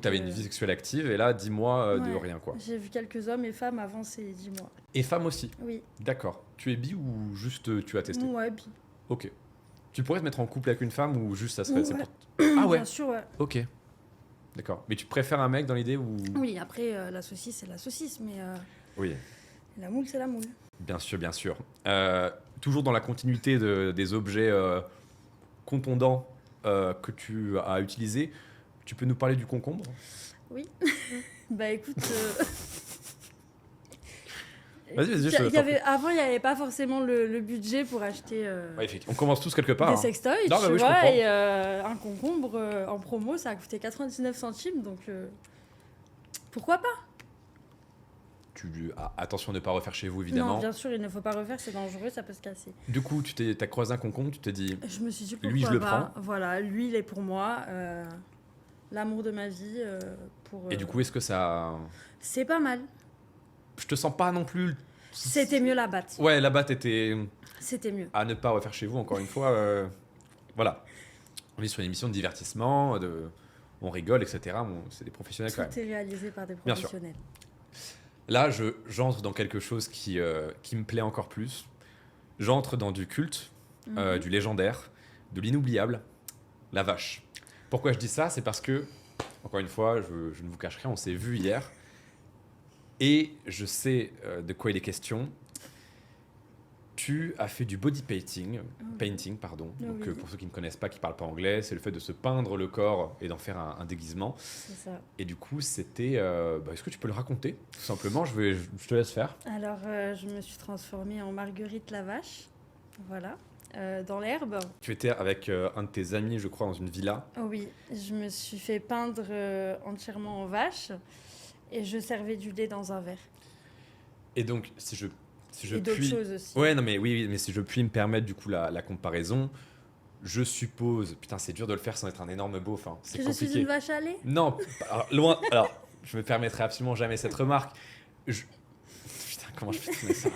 tu avais une vie sexuelle active et là 10 mois de Ouais. rien quoi. J'ai vu quelques hommes et femmes avant ces 10 mois. Et femme aussi. Oui. D'accord. Tu es bi ou juste tu as testé? Ouais, bi. Ok. Tu pourrais te mettre en couple avec une femme ou juste ça serait... c'est Ouais. Ah ouais. Bien sûr, ouais. Ok. D'accord. Mais tu préfères un mec dans l'idée ou... Oui, après, la saucisse, c'est la saucisse, mais Oui. la moule, c'est la moule. Bien sûr, bien sûr. Toujours dans la continuité des objets contondants que tu as utilisés, tu peux nous parler du concombre? Oui. Bah écoute... Vas-y, je t'en prie. Avant, il n'y avait pas forcément le budget pour acheter Ouais, effectivement. On commence tous quelque part. des hein. sextoys, Non, mais tu oui, je vois, comprends. et un concombre en promo, ça a coûté 99 centimes, donc pourquoi pas? Attention à ne pas refaire chez vous, évidemment. Non, bien sûr, il ne faut pas refaire, c'est dangereux, ça peut se casser. Du coup, t'as croisé un concombre, tu t'es dit... Je me suis dit, pourquoi Lui, je le pas. prends. Voilà, lui, il est pour moi, l'amour de ma vie. Et du coup, est-ce que ça... C'est pas mal. Je te sens pas non plus... C'était mieux la batte. Ouais, la batte était C'était mieux. à ne pas refaire chez vous, encore une fois. Voilà. On est sur une émission de divertissement, on rigole, etc. Bon, c'est des professionnels quand même. Tout est réalisé par des Bien sûr. professionnels. Là, j'entre dans quelque chose qui me plaît encore plus. J'entre dans du culte, Mhm. du légendaire, de l'inoubliable, la vache. Pourquoi je dis ça? C'est parce que, encore une fois, je ne vous cache rien, on s'est vu hier. Et je sais de quoi il est question. Tu as fait du body painting, pardon. Oui. Donc, pour ceux qui ne connaissent pas, qui ne parlent pas anglais, c'est le fait de se peindre le corps et d'en faire un déguisement. C'est ça. Et du coup, c'était... est-ce que tu peux le raconter? Tout simplement, je te laisse faire. Alors, je me suis transformée en Marguerite la vache. Voilà. Dans l'herbe. Tu étais avec un de tes amis, je crois, dans une villa. Oh oui, je me suis fait peindre entièrement en vache et je servais du lait dans un verre. Et donc, si je Et d'autres puis... choses aussi. Ouais, non, mais oui, mais si je puis me permettre, du coup, la comparaison, je suppose... Putain, c'est dur de le faire sans être un énorme beauf. Hein. C'est Que je compliqué. suis une vache à lait? Non, alors, loin... Alors, je me permettrai absolument jamais cette remarque. Putain, comment je fais tourner ça?